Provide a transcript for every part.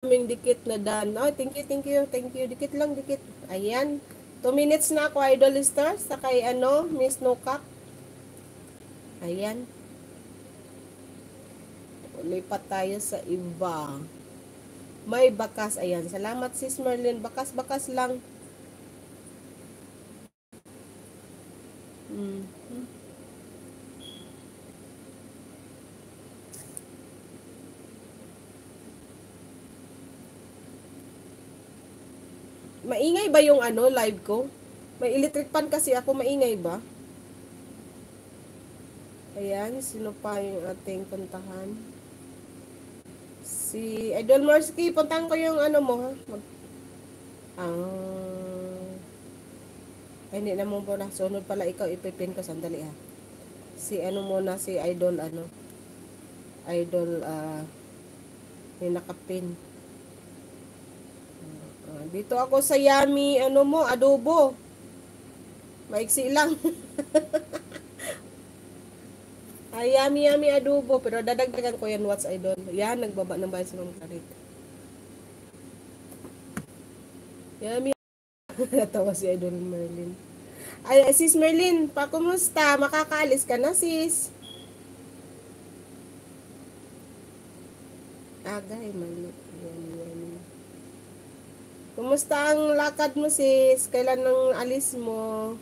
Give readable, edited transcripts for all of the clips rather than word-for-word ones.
Kaming dikit na dan. Oh, thank you, thank you, thank you. Dikit lang, dikit. Ayan. 2 minutes na ako, Idol Stars. Sa kay Miss Nokak. Ayan. Lipat tayo sa iba. May bakas. Ayan. Salamat, Sis Merlin. Bakas-bakas lang. Maingay ba yung live ko? May electric pan kasi ako. Maingay ba? Ayan. Sino pa yung ating puntahan? Si Idol Morsky. Puntahan ko yung mo, ha? Ay, hindi na mo po na. Sunod pala ikaw. Ipipin ko. Sandali, ha? Si muna. Si Idol, Idol, may nakapin. Dito ako sa Yummy, adobo. Maiksi lang. Ay, Yummy adobo. Pero dadagdagan ko yan, what's Idol. Yan, nagbaba ng bayan sa mga karit. Yummy. Natawa si Idol Merlin. Ay, sis Merlin, kumusta? Makakaalis ka na, sis. Agay, mali. Yan. Kumusta ang lakad mo, sis? Kailan ang alis mo?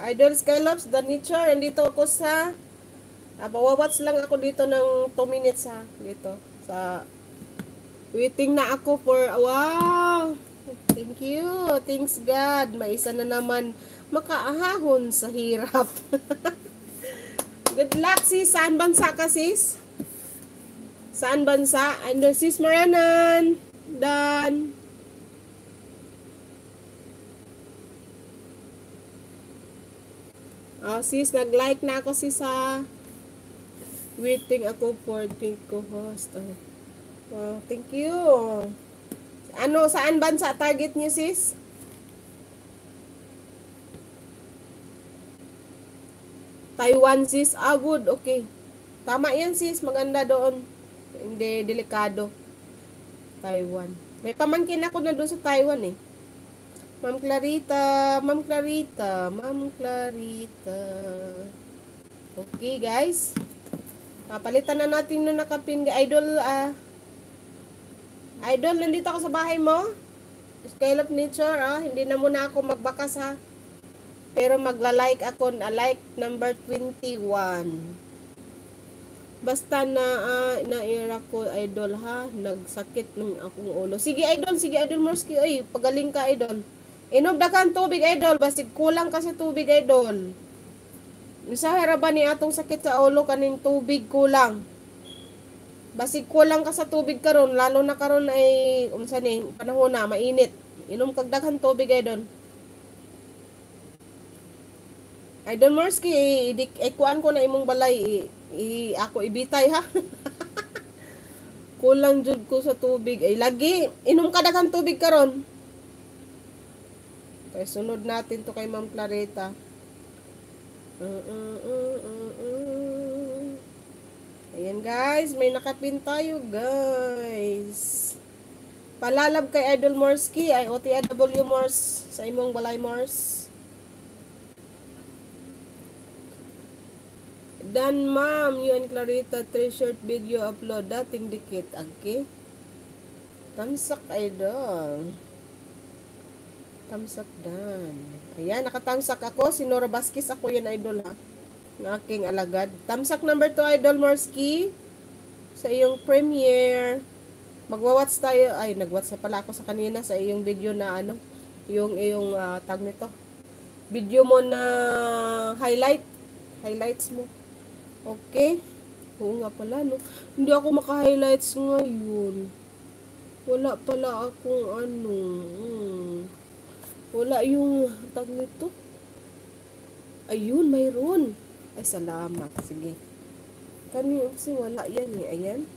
Idol Skylops, the nature. Andito ako sa pawawats lang ako dito ng 2 minutes, ha. Dito. Waiting na ako for, wow! Thank you. Thanks God. May isa na naman makaahahon sa hirap. Good luck, sis. Saan bansa ka, sis? Saan bansa? And sis Marianan. Dan. Oh, sis, nag-like na ako, sis, ha. Waiting ako for the co-host. Oh, thank you. Saan bansa target niyo, sis? Taiwan, sis. Good, okay. Tama yan, sis. Maganda doon. Hindi, delikado. Taiwan. May pamangkin ako na doon sa Taiwan, eh. Ma'am Clarita. Okay, guys. Palitan na natin nung nakapin. Idol, Idol, nandito ako sa bahay mo. Scale of nature, hindi na muna ako magbakas, ha. Pero magla-like ako, like number 21. Basta na-era ko, Idol, ha. Nagsakit ng akong ulo. Sige, Idol Morsky. Oy, pagaling ka, Idol. Inom dakan tubig, Idol. Basta kulang ka sa tubig, Idol. Sa harapan ni atong sakit sa ulo kaning tubig kulang. Basig kulang ka sa tubig karon, lalo na karon ay unsa ni panahon na mainit. Inom kag daghan tubig, Idol. Idol Morsky, kuan ko na imong balay, ako ibitay, ha. Kulang jud ko sa tubig. Ay lagi inom ka daghan tubig karon. Okay, sunod natin to kay Ma'am Clarita. Ayan, guys, may nakapin tayo, guys. Palalab kay Idol Morsky, ay OTW Mors sa imong balay, Mors. Dan, ma'am, you and Clarita 3 short video upload dating dikit, okay? Tamsak, Idol. Tamsak dan. Ayan, nakatamsak ako. Si Nora Vasquez, ako yan, Idol, ha. Ng aking alagad. Tamsak number 2, Idol Morsky. Sa iyong premiere. Magwa-watch tayo. Ay, nag-watch na pala ako sa kanina sa iyong video na yung tag nito. Video mo na highlights mo. Okay. Oo nga pala, no. Hindi ako maka-highlights ngayon. Wala pala akong wala yung tag nito. Ayun, mayroon. Ay, salamat. Sige. Kasi wala yan, eh. Ayan.